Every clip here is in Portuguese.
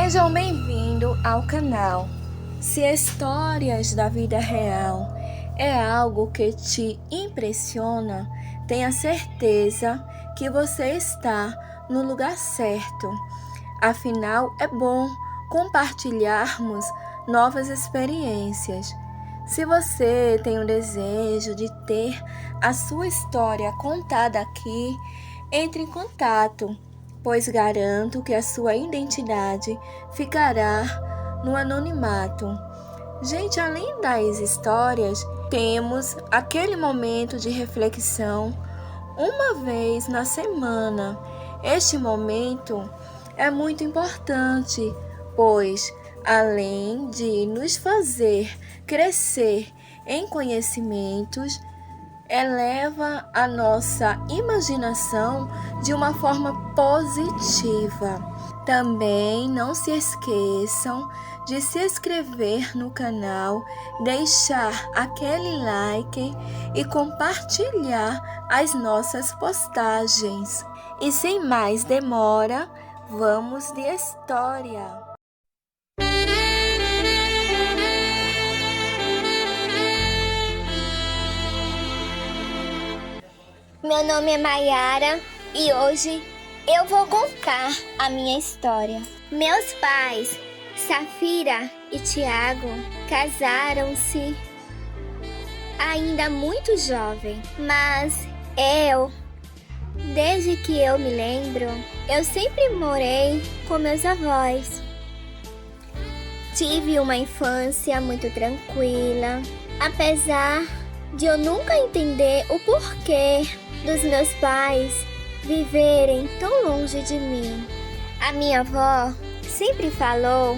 Sejam bem-vindos ao canal. Se histórias da vida real é algo que te impressiona, tenha certeza que você está no lugar certo. Afinal, é bom compartilharmos novas experiências. Se você tem o desejo de ter a sua história contada aqui, entre em contato, pois garanto que a sua identidade ficará no anonimato. Gente, além das histórias, temos aquele momento de reflexão uma vez na semana. Este momento é muito importante, pois além de nos fazer crescer em conhecimentos, eleva a nossa imaginação de uma forma positiva. Também não se esqueçam de se inscrever no canal, deixar aquele like e compartilhar as nossas postagens. E sem mais demora, vamos de história. Meu nome é Mayara e hoje eu vou contar a minha história. Meus pais, Safira e Tiago, casaram-se ainda muito jovem, mas desde que eu me lembro, eu sempre morei com meus avós. Tive uma infância muito tranquila, apesar de eu nunca entender o porquê dos meus pais viverem tão longe de mim. A minha avó sempre falou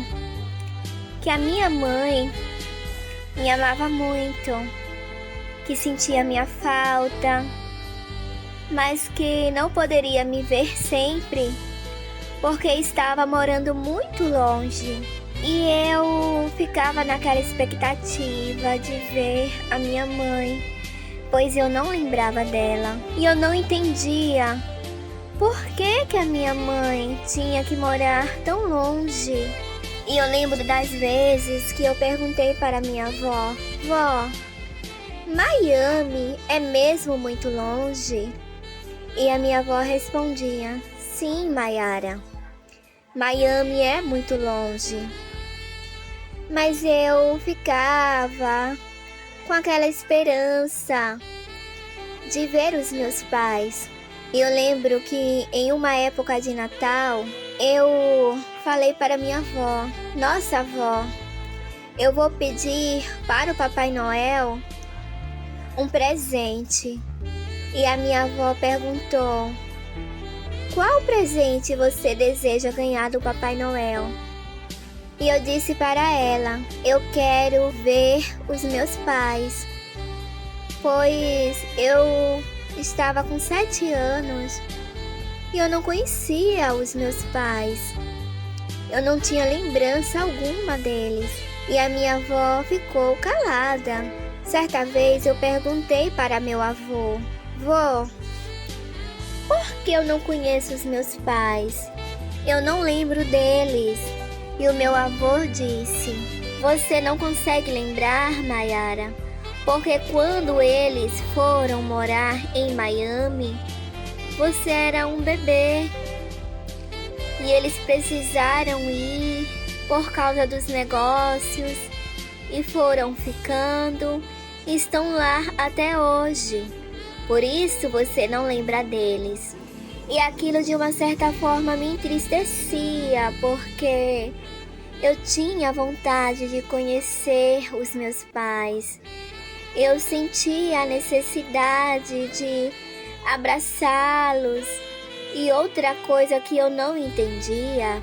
que a minha mãe me amava muito, que sentia minha falta, mas que não poderia me ver sempre porque estava morando muito longe. E eu ficava naquela expectativa de ver a minha mãe, pois eu não lembrava dela. E eu não entendia por que a minha mãe tinha que morar tão longe. E eu lembro das vezes que eu perguntei para minha avó: Vó, Miami é mesmo muito longe? E a minha avó respondia: Sim, Mayara, Miami é muito longe. Mas eu ficava com aquela esperança de ver os meus pais. E eu lembro que em uma época de Natal, eu falei para minha avó: Nossa, avó, eu vou pedir para o Papai Noel um presente. E a minha avó perguntou: Qual presente você deseja ganhar do Papai Noel? E eu disse para ela: eu quero ver os meus pais, pois eu estava com 7 anos e eu não conhecia os meus pais. Eu não tinha lembrança alguma deles. E a minha avó ficou calada. Certa vez eu perguntei para meu avô: Vô, por que eu não conheço os meus pais? Eu não lembro deles. E o meu avô disse: Você não consegue lembrar, Mayara, porque quando eles foram morar em Miami, você era um bebê. E eles precisaram ir por causa dos negócios e foram ficando e estão lá até hoje. Por isso você não lembra deles. E aquilo de uma certa forma me entristecia, porque eu tinha vontade de conhecer os meus pais. Eu sentia a necessidade de abraçá-los. E outra coisa que eu não entendia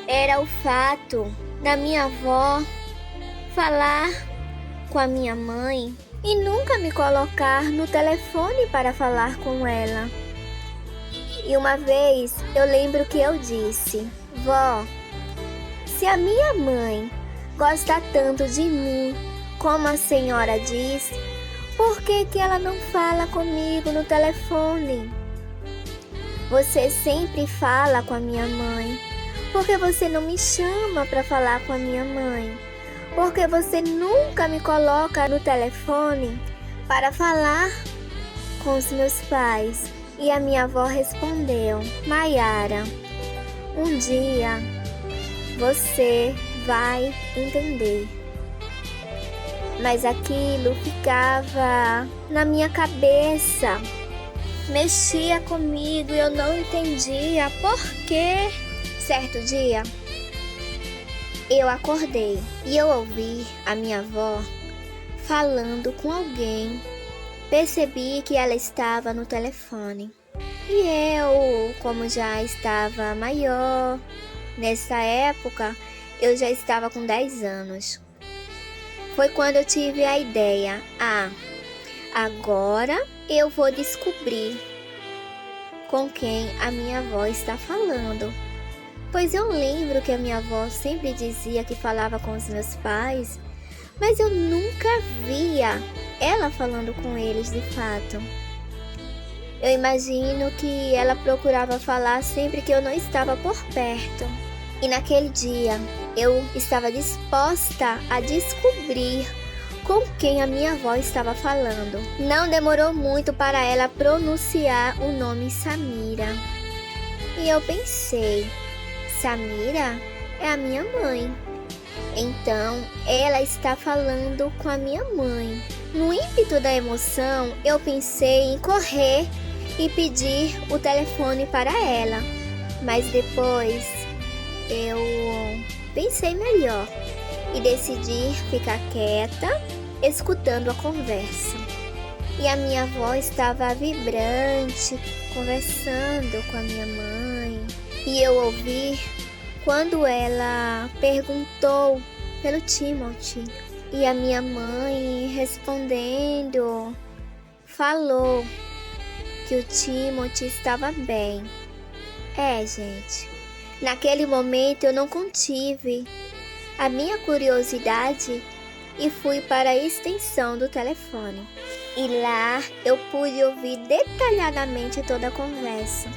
era o fato da minha avó falar com a minha mãe e nunca me colocar no telefone para falar com ela. E uma vez eu lembro que eu disse: Vó, se a minha mãe gosta tanto de mim como a senhora diz, por que ela não fala comigo no telefone? Você sempre fala com a minha mãe, Por que você não me chama para falar com a minha mãe? Por que você nunca me coloca no telefone para falar com os meus pais? E a minha avó respondeu: Maiara, um dia você vai entender. Mas aquilo ficava na minha cabeça, mexia comigo e eu não entendia por quê. Certo dia, eu acordei e eu ouvi a minha avó falando com alguém. Percebi que ela estava no telefone. E eu, como já estava maior, nessa época eu já estava com 10 anos. Foi quando eu tive a ideia: agora eu vou descobrir com quem a minha avó está falando. Pois eu lembro que a minha avó sempre dizia que falava com os meus pais, mas eu nunca via ela falando com eles de fato. Eu imagino que ela procurava falar sempre que eu não estava por perto. E naquele dia eu estava disposta a descobrir com quem a minha avó estava falando. Não demorou muito para ela pronunciar o nome Samira. E eu pensei: Samira é a minha mãe. Então ela está falando com a minha mãe. No ímpeto da emoção, eu pensei em correr e pedir o telefone para ela. Mas depois eu pensei melhor e decidi ficar quieta, escutando a conversa. E a minha avó estava vibrante, conversando com a minha mãe. E eu ouvi quando ela perguntou pelo Timothy. E a minha mãe, respondendo, falou que o Timothy estava bem. Gente, naquele momento eu não contive a minha curiosidade e fui para a extensão do telefone. E lá eu pude ouvir detalhadamente toda a conversa.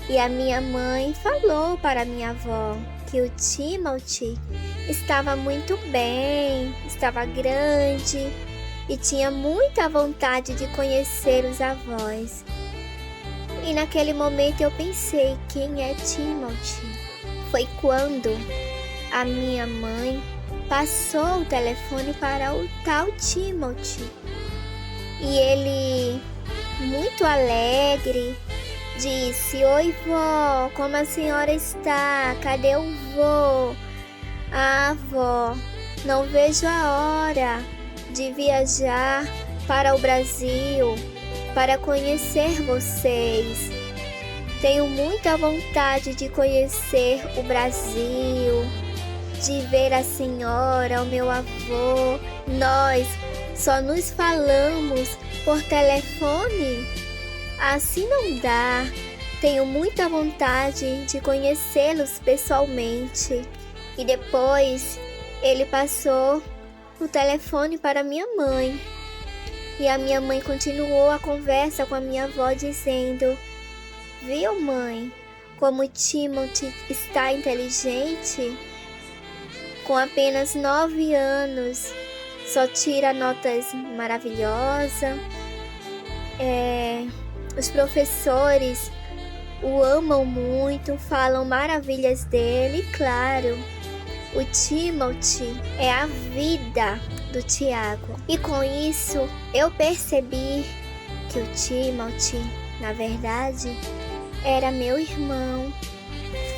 E a minha mãe falou para a minha avó que o Timothy estava muito bem, estava grande e tinha muita vontade de conhecer os avós. E naquele momento eu pensei: quem é Timothy? Foi quando a minha mãe passou o telefone para o tal Timothy. E ele, muito alegre, disse: Oi, vó, como a senhora está? Cadê o vô? Vó, não vejo a hora de viajar para o Brasil para conhecer vocês. Tenho muita vontade de conhecer o Brasil, de ver a senhora, o meu avô. Nós só nos falamos por telefone. Assim não dá. Tenho muita vontade de conhecê-los pessoalmente. E depois ele passou o telefone para minha mãe. E a minha mãe continuou a conversa com a minha avó dizendo: Viu, mãe, como Timothy está inteligente? Com apenas 9 anos, só tira notas maravilhosas. Os professores o amam muito, falam maravilhas dele. E claro, o Timothy é a vida do Tiago. E com isso eu percebi que o Timothy, na verdade, era meu irmão.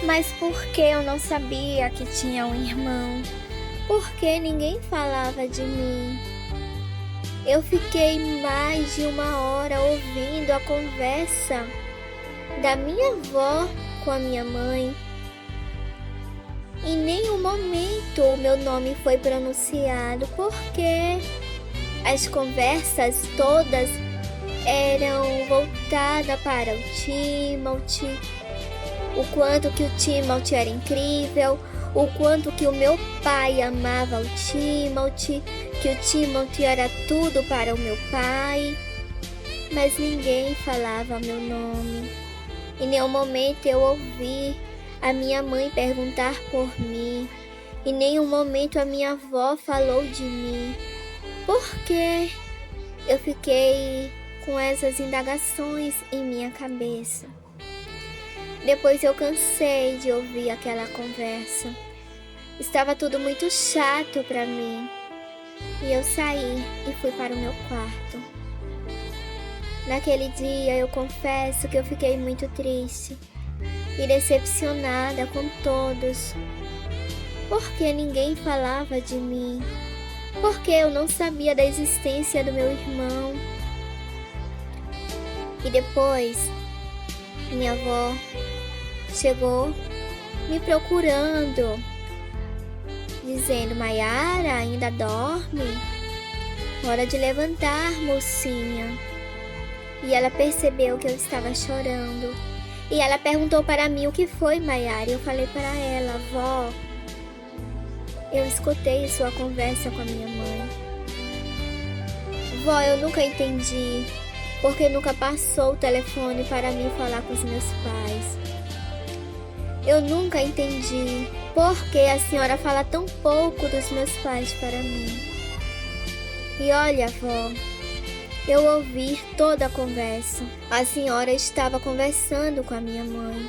Mas por que eu não sabia que tinha um irmão? Por que ninguém falava de mim? Eu fiquei mais de 1 hora ouvindo a conversa da minha avó com a minha mãe. Em nenhum momento o meu nome foi pronunciado, porque as conversas todas eram voltadas para o Timothy, o quanto que o Timothy era incrível, o quanto que o meu pai amava o Timothy, que o Timothy era tudo para o meu pai, mas ninguém falava meu nome. Em nenhum momento eu ouvi a minha mãe perguntar por mim. Em nenhum momento a minha avó falou de mim. Por quê? Eu fiquei com essas indagações em minha cabeça. Depois eu cansei de ouvir aquela conversa. Estava tudo muito chato para mim. E eu saí e fui para o meu quarto. Naquele dia eu confesso que eu fiquei muito triste e decepcionada com todos. Porque ninguém falava de mim? Porque eu não sabia da existência do meu irmão? E depois, minha avó chegou me procurando, dizendo: Maiara, ainda dorme? Hora de levantar, mocinha. E ela percebeu que eu estava chorando. E ela perguntou para mim: o que foi, Maiara? Eu falei para ela: vó, eu escutei sua conversa com a minha mãe. Vó, eu nunca entendi porque nunca passou o telefone para mim falar com os meus pais. Eu nunca entendi por que a senhora fala tão pouco dos meus pais para mim. E olha, vó, eu ouvi toda a conversa. A senhora estava conversando com a minha mãe.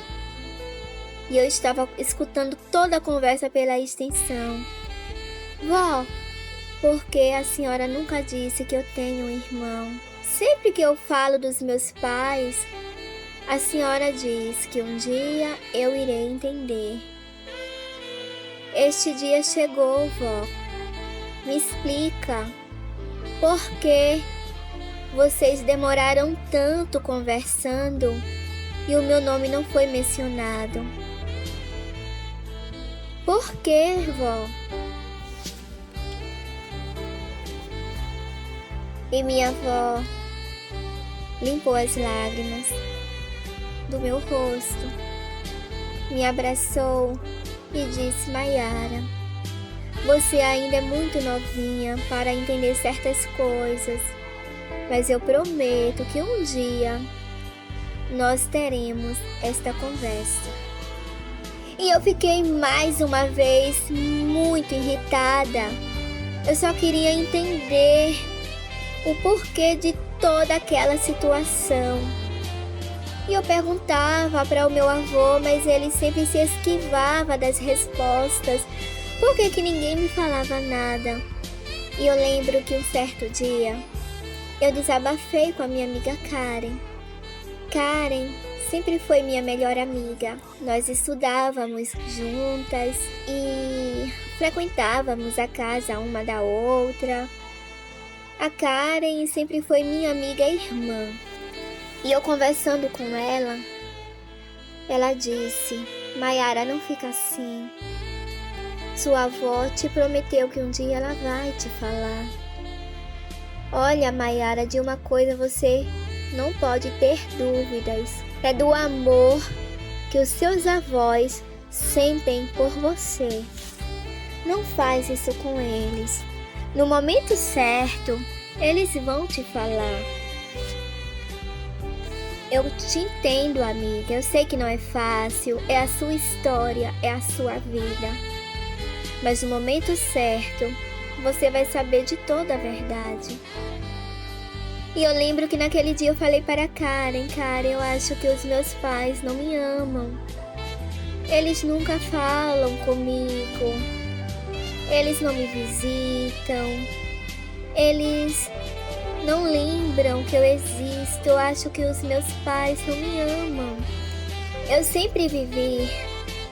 E eu estava escutando toda a conversa pela extensão. Vó, por que a senhora nunca disse que eu tenho um irmão? Sempre que eu falo dos meus pais, a senhora diz que um dia eu irei entender. Este dia chegou, vó. Me explica, por que vocês demoraram tanto conversando e o meu nome não foi mencionado? Por que, vó? E minha avó limpou as lágrimas do meu rosto, me abraçou e disse: Maiara, você ainda é muito novinha para entender certas coisas, mas eu prometo que um dia nós teremos esta conversa. E eu fiquei mais uma vez muito irritada. Eu só queria entender o porquê de toda aquela situação. E eu perguntava para o meu avô, mas ele sempre se esquivava das respostas. Por que que ninguém me falava nada? E eu lembro que um certo dia eu desabafei com a minha amiga Karen. Karen sempre foi minha melhor amiga. Nós estudávamos juntas e frequentávamos a casa uma da outra. A Karen sempre foi minha amiga e irmã. E eu conversando com ela disse: Maiara, não fica assim. Sua avó te prometeu que um dia ela vai te falar. Olha, Maiara, de uma coisa você não pode ter dúvidas. É do amor que os seus avós sentem por você. Não faz isso com eles. No momento certo, eles vão te falar. Eu te entendo, amiga. Eu sei que não é fácil. É a sua história, é a sua vida. Mas no momento certo, você vai saber de toda a verdade. E eu lembro que naquele dia eu falei para Karen: Karen, eu acho que os meus pais não me amam. Eles nunca falam comigo. Eles não me visitam. Eles não lembram que eu existo. Eu acho que os meus pais não me amam. Eu sempre vivi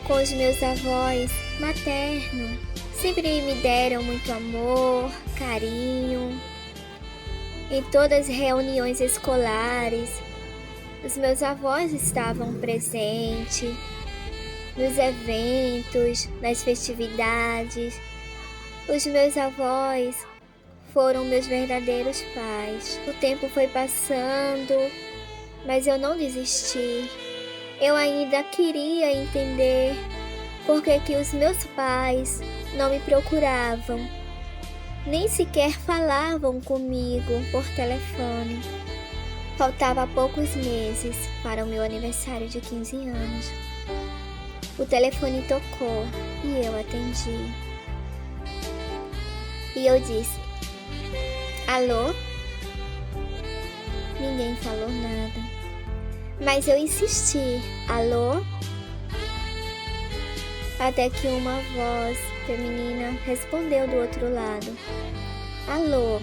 com os meus avós maternos. Sempre me deram muito amor, carinho. Em todas as reuniões escolares, os meus avós estavam presentes. Nos eventos, nas festividades. Os meus avós foram meus verdadeiros pais. O tempo foi passando, mas eu não desisti. Eu ainda queria entender por que os meus pais não me procuravam, nem sequer falavam comigo por telefone. Faltava poucos meses para o meu aniversário de 15 anos. O telefone tocou e eu atendi. E eu disse: alô? Ninguém falou nada. Mas eu insisti: alô? Até que uma voz feminina respondeu do outro lado: alô?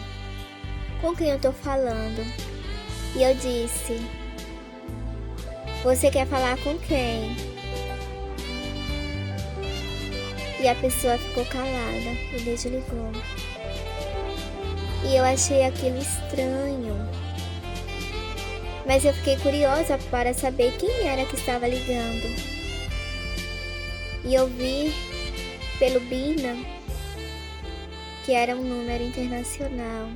Com quem eu tô falando? E eu disse: você quer falar com quem? E a pessoa ficou calada e desligou. E eu achei aquilo estranho. Mas eu fiquei curiosa para saber quem era que estava ligando. E eu vi pelo Bina que era um número internacional.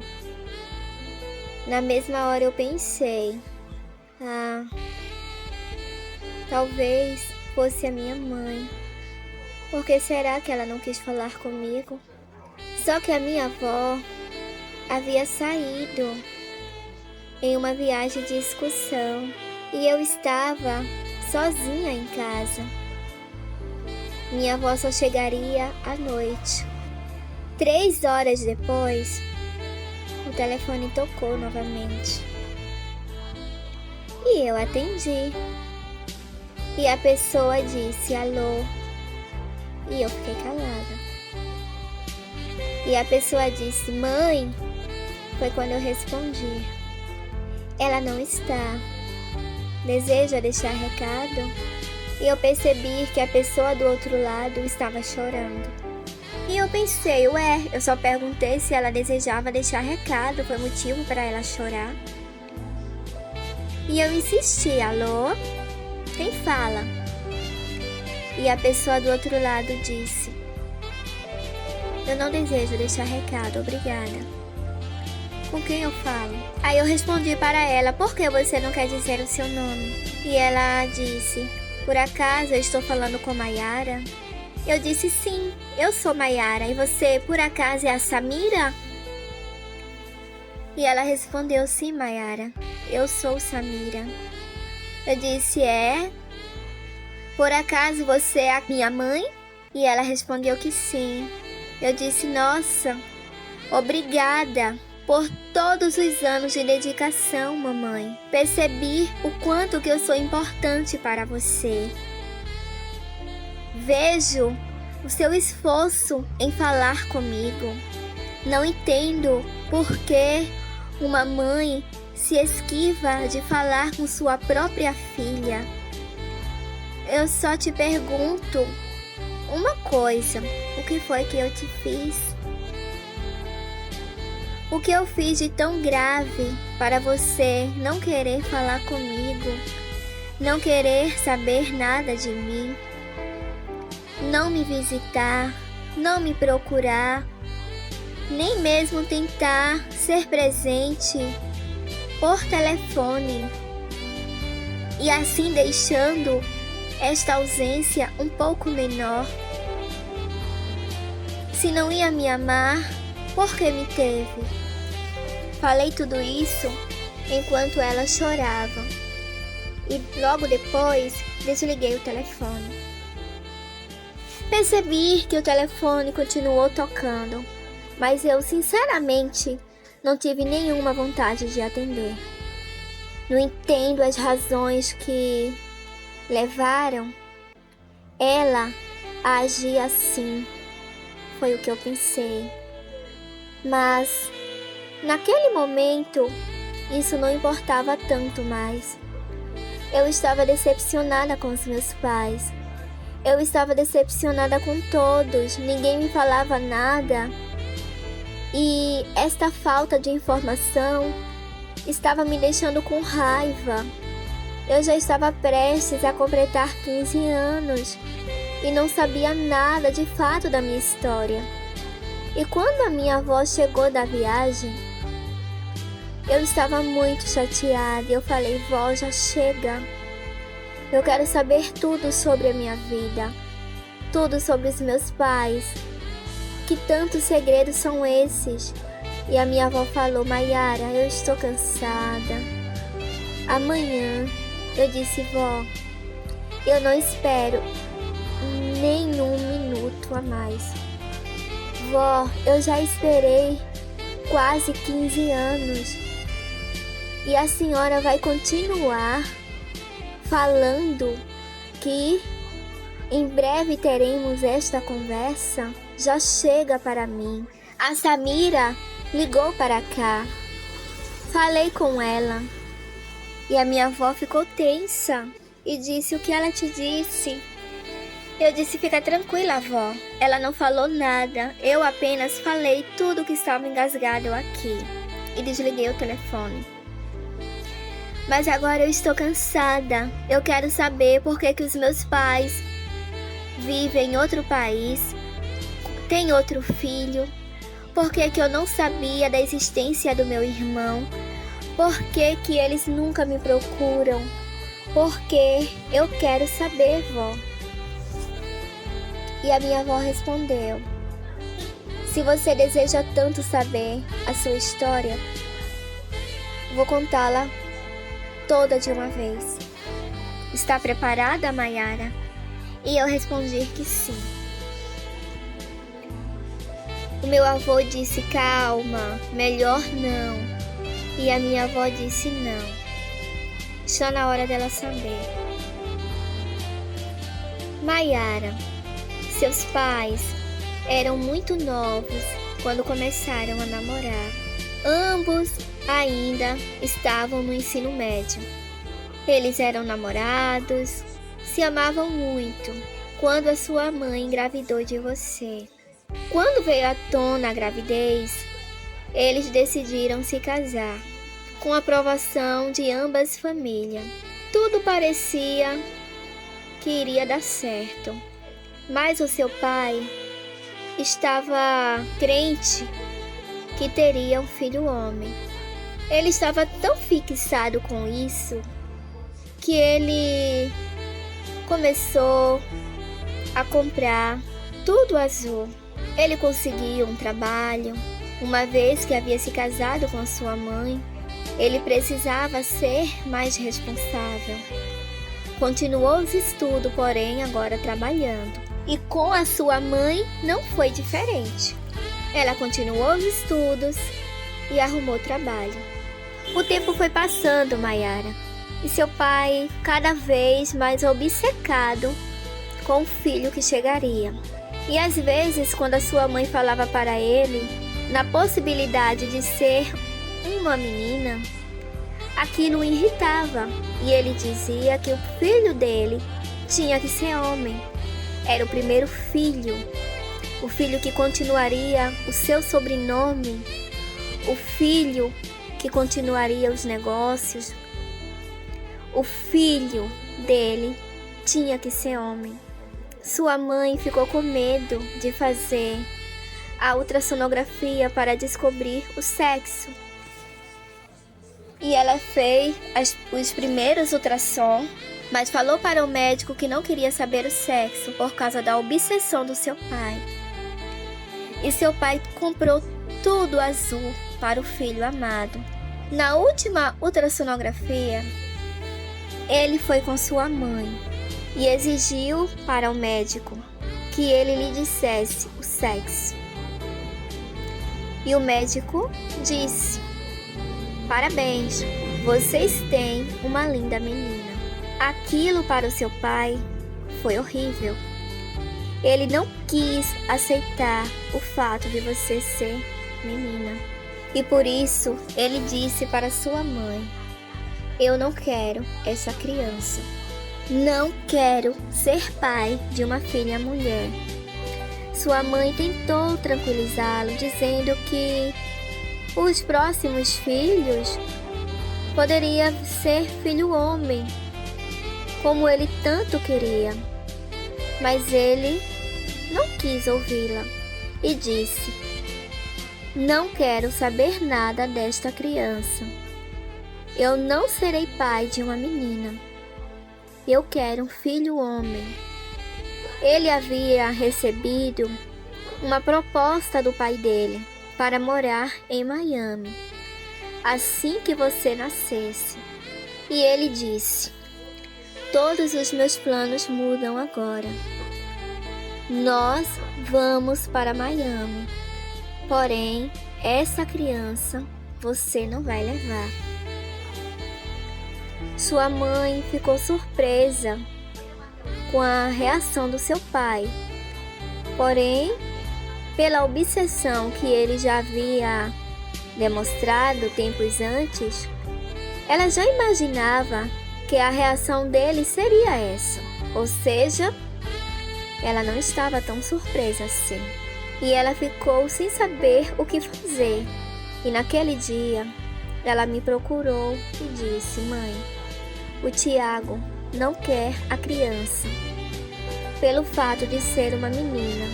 Na mesma hora eu pensei: talvez fosse a minha mãe. Por que será que ela não quis falar comigo? Só que a minha avó havia saído em uma viagem de excursão e eu estava sozinha em casa. Minha avó só chegaria à noite. 3 horas depois, o telefone tocou novamente. E eu atendi. E a pessoa disse alô. E eu fiquei calada. E a pessoa disse mãe. Foi quando eu respondi: ela não está. Deseja deixar recado? E eu percebi que a pessoa do outro lado estava chorando. E eu pensei: eu só perguntei se ela desejava deixar recado, foi motivo para ela chorar? E eu insisti: alô? Quem fala? E a pessoa do outro lado disse: eu não desejo deixar recado, obrigada. Com quem eu falo? Aí eu respondi para ela: por que você não quer dizer o seu nome? E ela disse: por acaso eu estou falando com Maiara? Eu disse: sim, eu sou Maiara. E você, por acaso, é a Samira? E ela respondeu: sim, Maiara, eu sou Samira. Eu disse: por acaso você é a minha mãe? E ela respondeu que sim. Eu disse: nossa, obrigada por todos os anos de dedicação, mamãe. Percebi o quanto que eu sou importante para você. Vejo o seu esforço em falar comigo. Não entendo por que uma mãe se esquiva de falar com sua própria filha. Eu só te pergunto uma coisa: o que foi que eu te fiz? O que eu fiz de tão grave para você não querer falar comigo, não querer saber nada de mim, não me visitar, não me procurar, nem mesmo tentar ser presente por telefone, e assim deixando esta ausência um pouco menor? Se não ia me amar, por que me teve? Falei tudo isso enquanto ela chorava e logo depois desliguei o telefone. Percebi que o telefone continuou tocando, mas eu sinceramente não tive nenhuma vontade de atender. Não entendo as razões que levaram ela a agir assim. Foi o que eu pensei. Mas naquele momento isso não importava tanto mais. Eu estava decepcionada com os meus pais. Eu estava decepcionada com todos. Ninguém me falava nada. E esta falta de informação estava me deixando com raiva. Eu já estava prestes a completar 15 anos e não sabia nada de fato da minha história. E quando a minha avó chegou da viagem, eu estava muito chateada e eu falei: vó, já chega. Eu quero saber tudo sobre a minha vida, tudo sobre os meus pais. Que tantos segredos são esses? E a minha avó falou: Maiara, eu estou cansada. Amanhã. Eu disse: vó, eu não espero nenhum minuto a mais. Vó, eu já esperei quase 15 anos e a senhora vai continuar falando que em breve teremos esta conversa? Já chega para mim. A Samira ligou para cá. Falei com ela e a minha avó ficou tensa e disse: o que ela te disse? Eu disse: fica tranquila, avó. Ela não falou nada. Eu apenas falei tudo que estava engasgado aqui e desliguei o telefone. Mas agora eu estou cansada. Eu quero saber por que os meus pais vivem em outro país, têm outro filho, por que eu não sabia da existência do meu irmão, por que eles nunca me procuram, porque eu quero saber, vó. E a minha avó respondeu: se você deseja tanto saber a sua história, vou contá-la toda de uma vez. Está preparada, Maiara? E eu respondi que sim. O meu avô disse: calma, melhor não. E a minha avó disse: não. Está na hora dela saber. Maiara, seus pais eram muito novos quando começaram a namorar. Ambos ainda estavam no ensino médio. Eles eram namorados, se amavam muito quando a sua mãe engravidou de você. Quando veio à tona a gravidez, eles decidiram se casar, com a aprovação de ambas famílias. Tudo parecia que iria dar certo, mas o seu pai estava crente que teria um filho homem. Ele estava tão fixado com isso que ele começou a comprar tudo azul. Ele conseguiu um trabalho. Uma vez que havia se casado com a sua mãe, ele precisava ser mais responsável. Continuou os estudos, porém agora trabalhando. E com a sua mãe não foi diferente. Ela continuou os estudos e arrumou trabalho. O tempo foi passando, Maiara, e seu pai cada vez mais obcecado com o filho que chegaria. E às vezes, quando a sua mãe falava para ele na possibilidade de ser uma menina, aquilo o irritava e ele dizia que o filho dele tinha que ser homem. Era o primeiro filho, o filho que continuaria o seu sobrenome, o filho que continuaria os negócios. O filho dele tinha que ser homem. Sua mãe ficou com medo de fazer a ultrassonografia para descobrir o sexo. E ela fez os primeiros ultrassom, mas falou para o médico que não queria saber o sexo por causa da obsessão do seu pai. E seu pai comprou tudo azul para o filho amado. Na última ultrassonografia, ele foi com sua mãe e exigiu para o médico que ele lhe dissesse o sexo. E o médico disse: parabéns, vocês têm uma linda menina. Aquilo para o seu pai foi horrível. Ele não quis aceitar o fato de você ser menina. E por isso ele disse para sua mãe: eu não quero essa criança. Não quero ser pai de uma filha mulher. Sua mãe tentou tranquilizá-lo, dizendo que os próximos filhos poderia ser filho homem, como ele tanto queria. Mas ele não quis ouvi-la e disse: não quero saber nada desta criança. Eu não serei pai de uma menina. Eu quero um filho homem. Ele havia recebido uma proposta do pai dele para morar em Miami assim que você nascesse. E ele disse: todos os meus planos mudam agora. nós vamos para Miami. Porém, essa criança você não vai levar. Sua mãe ficou surpresa com a reação do seu pai. Porém, pela obsessão que ele já havia demonstrado tempos antes, ela já imaginava que a reação dele seria essa. Ou seja, ela não estava tão surpresa assim. E ela ficou sem saber o que fazer. E naquele dia, ela me procurou e disse: mãe, o Tiago não quer a criança, pelo fato de ser uma menina.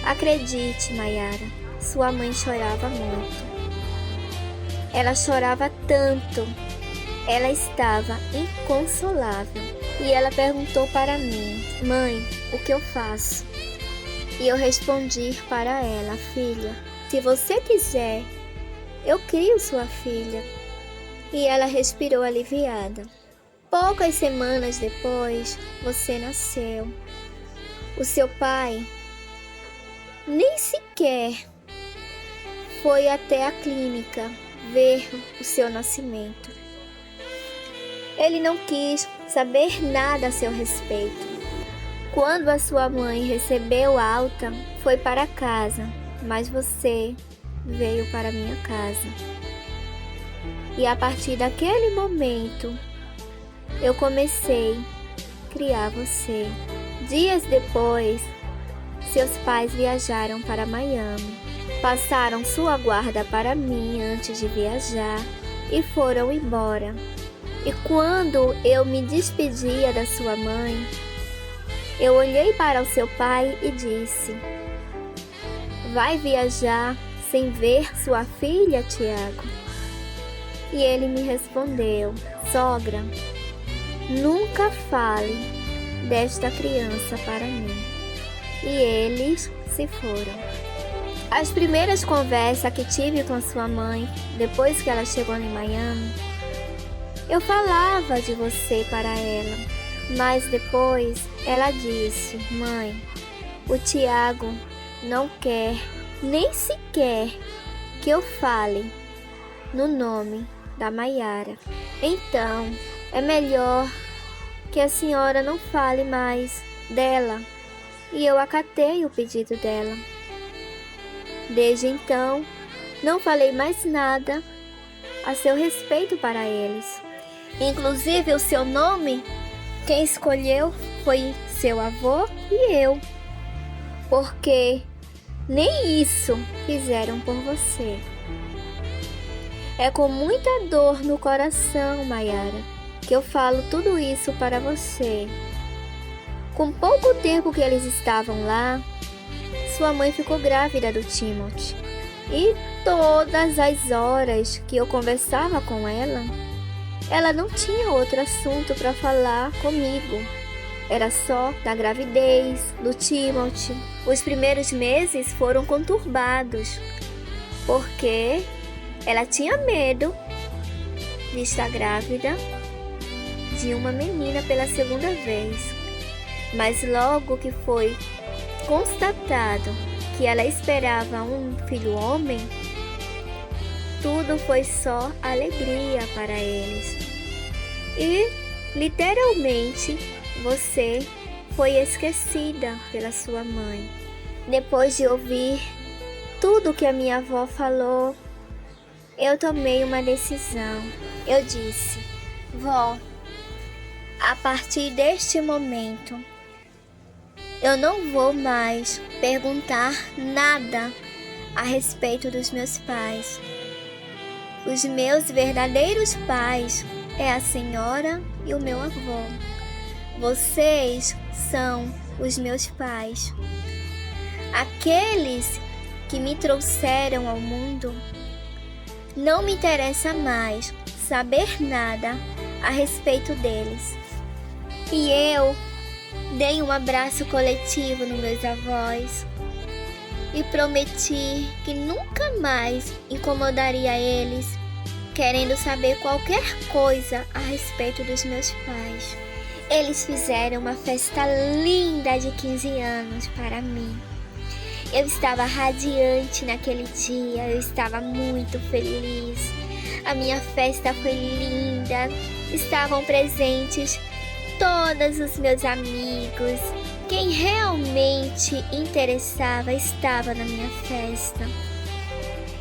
Acredite, Maiara, sua mãe chorava muito. Ela chorava tanto, ela estava inconsolável. E ela perguntou para mim: mãe, o que eu faço? E eu respondi para ela: filha, se você quiser, eu crio sua filha. E ela respirou aliviada. Poucas semanas depois, você nasceu. O seu pai nem sequer foi até a clínica ver o seu nascimento. Ele não quis saber nada a seu respeito. Quando a sua mãe recebeu alta, foi para casa, mas você veio para minha casa. E a partir daquele momento, eu comecei a criar você. Dias depois, seus pais viajaram para Miami. Passaram sua guarda para mim antes de viajar e foram embora. E quando eu me despedia da sua mãe, eu olhei para o seu pai e disse: vai viajar sem ver sua filha, Tiago? E ele me respondeu: sogra, nunca fale desta criança para mim. E eles se foram. As primeiras conversas que tive com sua mãe, depois que ela chegou em Miami, eu falava de você para ela. Mas depois ela disse: mãe, o Tiago não quer nem sequer que eu fale no nome da Maiara. Então, é melhor que a senhora não fale mais dela. E eu acatei o pedido dela. Desde então, não falei mais nada a seu respeito para eles. Inclusive o seu nome, quem escolheu foi seu avô e eu. Porque nem isso fizeram por você. É com muita dor no coração, Maiara, que eu falo tudo isso para você. Com pouco tempo que eles estavam lá, sua mãe ficou grávida do Timothy. E todas as horas que eu conversava com ela não tinha outro assunto para falar comigo. Era só da gravidez, do Timothy. Os primeiros meses foram conturbados, porque ela tinha medo de estar grávida de uma menina pela segunda vez. Mas logo que foi constatado que ela esperava um filho homem, tudo foi só alegria para eles. E, literalmente, você foi esquecida pela sua mãe. Depois de ouvir tudo que a minha avó falou, eu tomei uma decisão. Eu disse: vó, a partir deste momento, eu não vou mais perguntar nada a respeito dos meus pais. Os meus verdadeiros pais é a senhora e o meu avô. Vocês são os meus pais. Aqueles que me trouxeram ao mundo, não me interessa mais saber nada a respeito deles. E eu dei um abraço coletivo nos meus avós e prometi que nunca mais incomodaria eles querendo saber qualquer coisa a respeito dos meus pais. Eles fizeram uma festa linda de 15 anos para mim. Eu estava radiante naquele dia, eu estava muito feliz. A minha festa foi linda, estavam presentes todos os meus amigos. Quem realmente interessava estava na minha festa.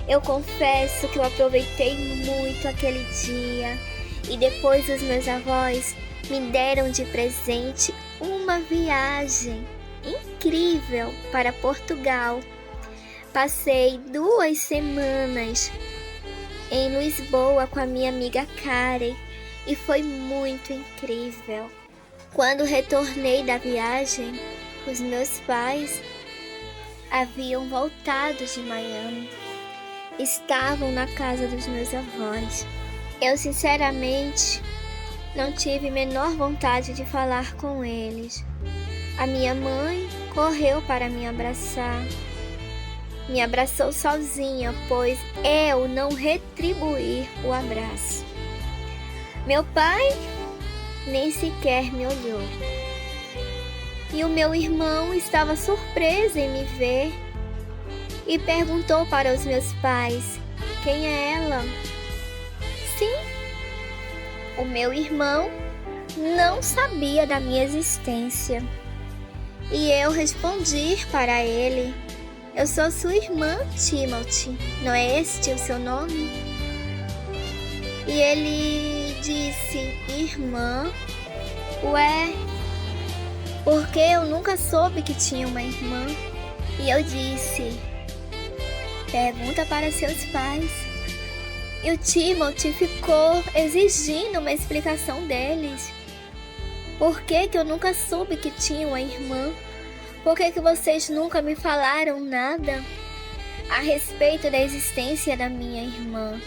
Eu confesso que eu aproveitei muito aquele dia e depois os meus avós me deram de presente uma viagem incrível para Portugal. Passei 2 semanas em Lisboa com a minha amiga Karen e foi muito incrível. Quando retornei da viagem, os meus pais haviam voltado de Miami. Estavam na casa dos meus avós. Eu sinceramente não tive menor vontade de falar com eles. A minha mãe correu para me abraçar. Me abraçou sozinha, pois eu não retribuí o abraço. Meu pai nem sequer me olhou. E o meu irmão estava surpreso em me ver e perguntou para os meus pais: quem é ela? Sim, o meu irmão não sabia da minha existência. E eu respondi para ele: eu sou sua irmã, Timothy. Não é este o seu nome? E ele disse: irmã? Ué, porque eu nunca soube que tinha uma irmã. E eu disse: pergunta para seus pais. E o Timothy ficou exigindo uma explicação deles. Por que eu nunca soube que tinha uma irmã? Por que vocês nunca me falaram nada a respeito da existência da minha irmã?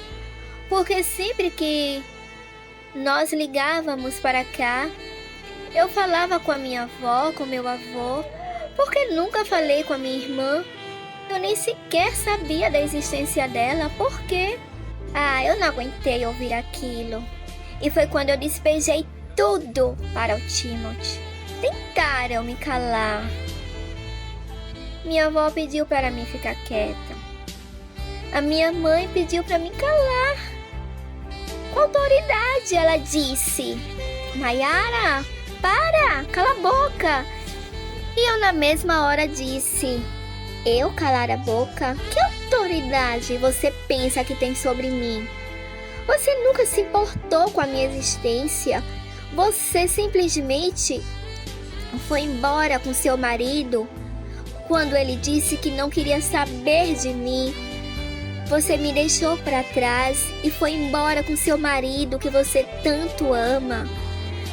Porque sempre que nós ligávamos para cá, eu falava com a minha avó, com meu avô. Por que nunca falei com a minha irmã? Eu nem sequer sabia da existência dela. Por quê? Eu não aguentei ouvir aquilo. E foi quando eu despejei tudo para o Timothy. Tentaram me calar. Minha avó pediu para mim ficar quieta. A minha mãe pediu para me calar. Com autoridade, ela disse: Mayara, para, cala a boca. E eu na mesma hora disse: eu calar a boca? Que autoridade você pensa que tem sobre mim? Você nunca se importou com a minha existência. Você simplesmente foi embora com seu marido quando ele disse que não queria saber de mim. Você me deixou para trás e foi embora com seu marido que você tanto ama.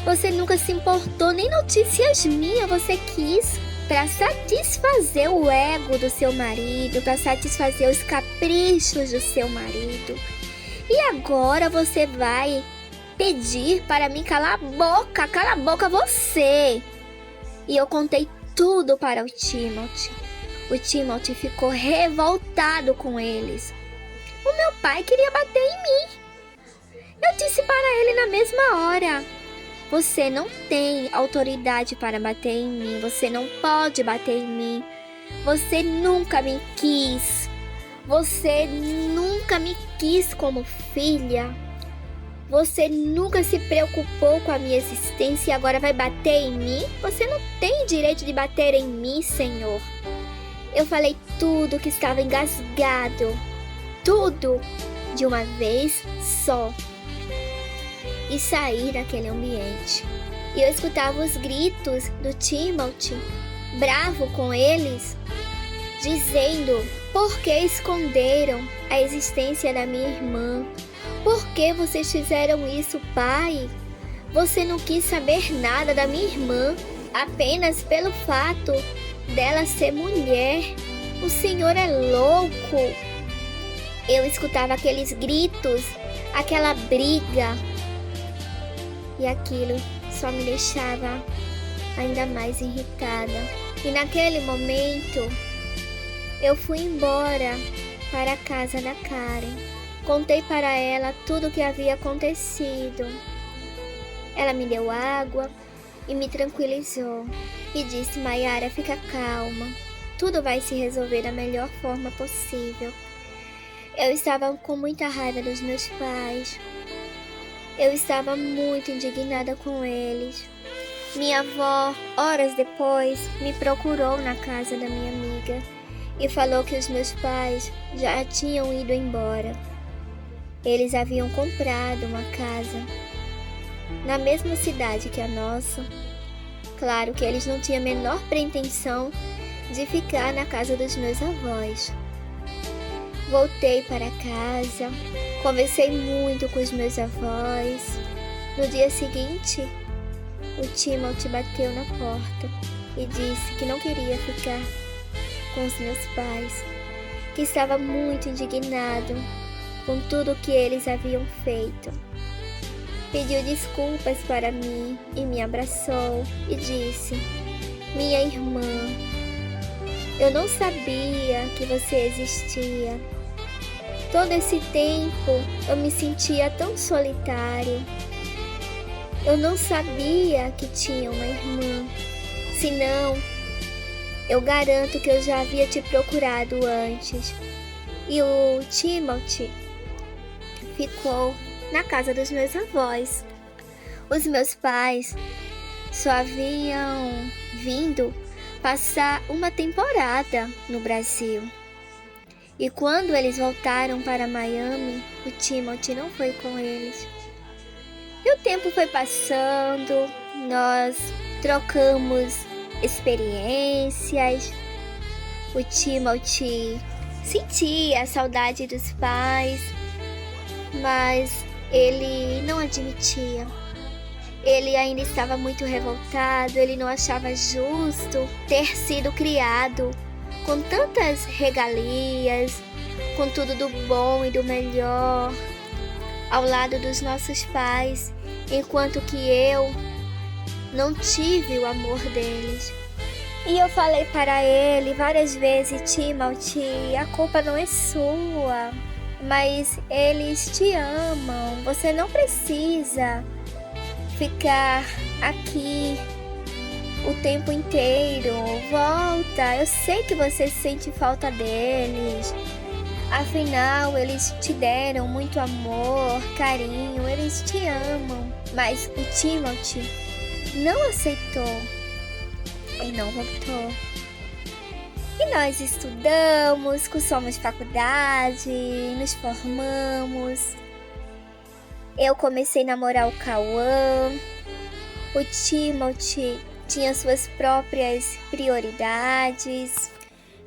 Você nunca se importou, nem notícias minhas você quis, para satisfazer o ego do seu marido, para satisfazer os caprichos do seu marido. E agora você vai pedir para mim calar a boca? Cala a boca você! E eu contei tudo para o Timothy. O Timothy ficou revoltado com eles. O meu pai queria bater em mim. Eu disse para ele na mesma hora: você não tem autoridade para bater em mim. Você não pode bater em mim. Você nunca me quis. Você nunca me quis como filha. Você nunca se preocupou com a minha existência e agora vai bater em mim? Você não tem direito de bater em mim, Senhor. Eu falei tudo que estava engasgado. Tudo de uma vez só. E saí daquele ambiente. E eu escutava os gritos do Timothy, bravo com eles, dizendo: por que esconderam a existência da minha irmã? Por que vocês fizeram isso, pai? Você não quis saber nada da minha irmã, apenas pelo fato dela ser mulher. O Senhor é louco. Eu escutava aqueles gritos, aquela briga. E aquilo só me deixava ainda mais irritada. E naquele momento, eu fui embora para a casa da Karen. Contei para ela tudo o que havia acontecido. Ela me deu água, e me tranquilizou e disse: Maiara, fica calma, tudo vai se resolver da melhor forma possível. Eu estava com muita raiva dos meus pais, eu estava muito indignada com eles. Minha avó, horas depois, me procurou na casa da minha amiga e falou que os meus pais já tinham ido embora. Eles haviam comprado uma casa na mesma cidade que a nossa. Claro que eles não tinham a menor pretensão de ficar na casa dos meus avós. Voltei para casa, conversei muito com os meus avós. No dia seguinte, o Timothy bateu na porta e disse que não queria ficar com os meus pais, que estava muito indignado com tudo que eles haviam feito. Pediu desculpas para mim e me abraçou e disse: Minha irmã, eu não sabia que você existia. Todo esse tempo eu me sentia tão solitário. Eu não sabia que tinha uma irmã. Senão, eu garanto que eu já havia te procurado antes. E o Timothy ficou na casa dos meus avós. Os meus pais só haviam vindo passar uma temporada no Brasil. E quando eles voltaram para Miami, o Timothy não foi com eles. E o tempo foi passando, nós trocamos experiências. O Timothy sentia a saudade dos pais, mas ele não admitia. Ele ainda estava muito revoltado, ele não achava justo ter sido criado com tantas regalias, com tudo do bom e do melhor, ao lado dos nossos pais, enquanto que eu não tive o amor deles. E eu falei para ele várias vezes: Timothy, a culpa não é sua, mas eles te amam, você não precisa ficar aqui o tempo inteiro. Volta, eu sei que você sente falta deles. Afinal, eles te deram muito amor, carinho, eles te amam. Mas o Timothy não aceitou e não voltou. E nós estudamos, cursamos faculdade, nos formamos. Eu comecei a namorar o Cauã. O Timothy tinha suas próprias prioridades.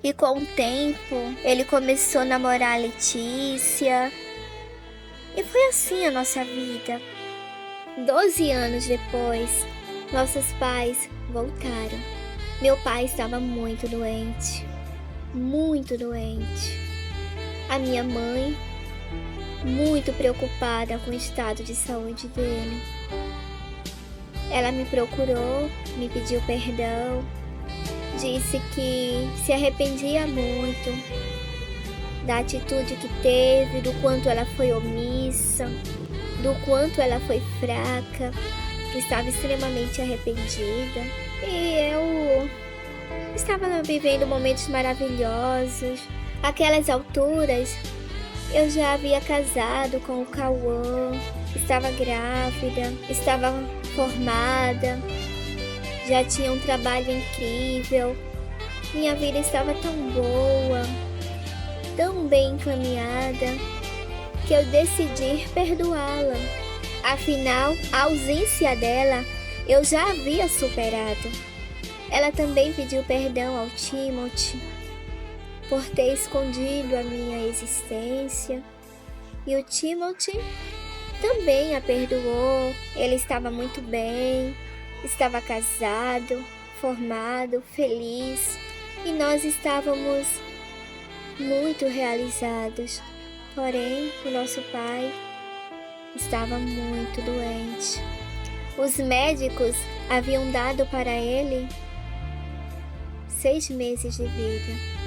E com o tempo, ele começou a namorar a Letícia. E foi assim a nossa vida. 12 anos depois, nossos pais voltaram. Meu pai estava muito doente. Muito doente. A minha mãe, muito preocupada com o estado de saúde dele. Ela me procurou, me pediu perdão, disse que se arrependia muito da atitude que teve, do quanto ela foi omissa, do quanto ela foi fraca, que estava extremamente arrependida. E eu estava vivendo momentos maravilhosos. Àquelas alturas, eu já havia casado com o Cauã, estava grávida, estava formada, já tinha um trabalho incrível. Minha vida estava tão boa, tão bem encaminhada, que eu decidi perdoá-la. Afinal, a ausência dela eu já havia superado. Ela também pediu perdão ao Timothy por ter escondido a minha existência. E o Timothy também a perdoou. Ele estava muito bem, estava casado, formado, feliz. E nós estávamos muito realizados. Porém, o nosso pai estava muito doente. Os médicos haviam dado para ele 6 meses de vida.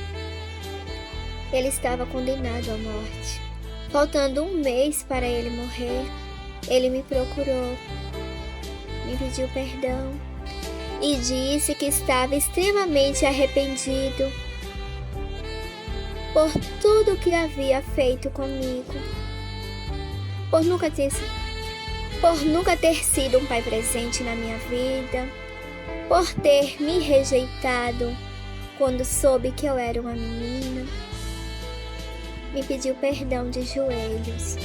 Ele estava condenado à morte. Faltando 1 mês para ele morrer, ele me procurou, me pediu perdão e disse que estava extremamente arrependido por tudo que havia feito comigo, por nunca ter sido um pai presente na minha vida, por ter me rejeitado quando soube que eu era uma menina. Me pediu perdão de joelhos.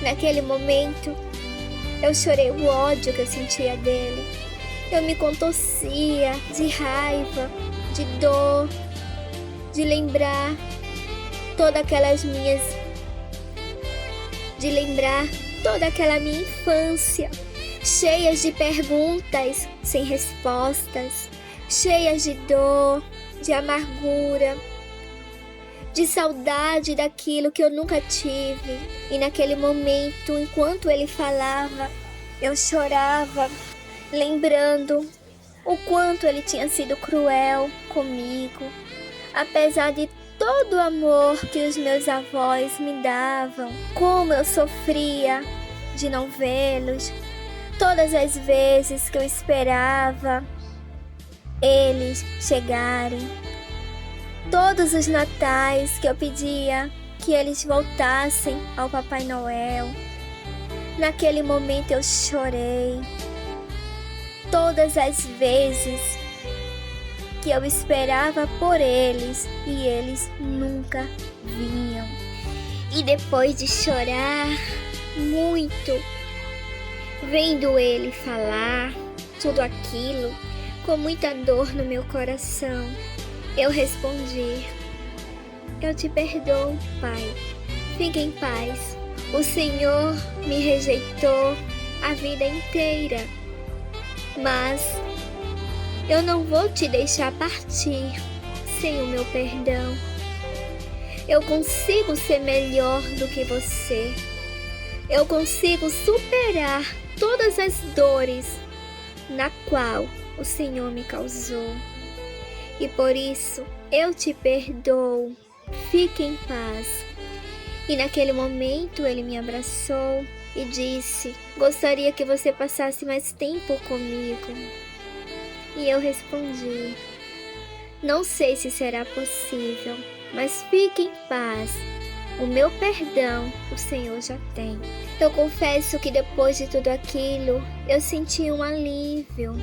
Naquele momento, eu chorei o ódio que eu sentia dele. Eu me contorcia de raiva, de dor, de lembrar toda aquela minha infância, cheias de perguntas sem respostas, cheias de dor, de amargura, de saudade daquilo que eu nunca tive. E naquele momento, enquanto ele falava, eu chorava, lembrando o quanto ele tinha sido cruel comigo, apesar de todo o amor que os meus avós me davam, como eu sofria de não vê-los, todas as vezes que eu esperava eles chegarem, todos os natais que eu pedia que eles voltassem ao Papai Noel. Naquele momento eu chorei. Todas as vezes que eu esperava por eles e eles nunca vinham. E depois de chorar muito, vendo ele falar tudo aquilo com muita dor no meu coração, eu respondi: eu te perdoo, Pai. Fique em paz. O Senhor me rejeitou a vida inteira, mas eu não vou te deixar partir sem o meu perdão. Eu consigo ser melhor do que você. Eu consigo superar todas as dores na qual o Senhor me causou. E por isso eu te perdoo. Fique em paz. E naquele momento ele me abraçou e disse: gostaria que você passasse mais tempo comigo. E eu respondi: não sei se será possível, mas fique em paz. O meu perdão o Senhor já tem. Eu confesso que depois de tudo aquilo, eu senti um alívio.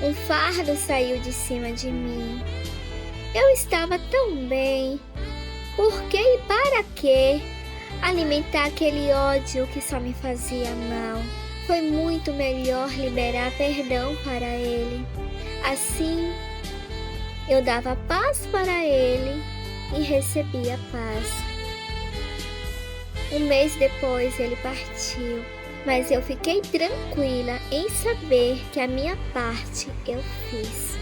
Um fardo saiu de cima de mim. Eu estava tão bem. Por que e para que alimentar aquele ódio que só me fazia mal? Foi muito melhor liberar perdão para ele. Assim, eu dava paz para ele e recebia paz. Um mês depois ele partiu, mas eu fiquei tranquila em saber que a minha parte eu fiz.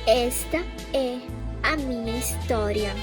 Esta é a minha história.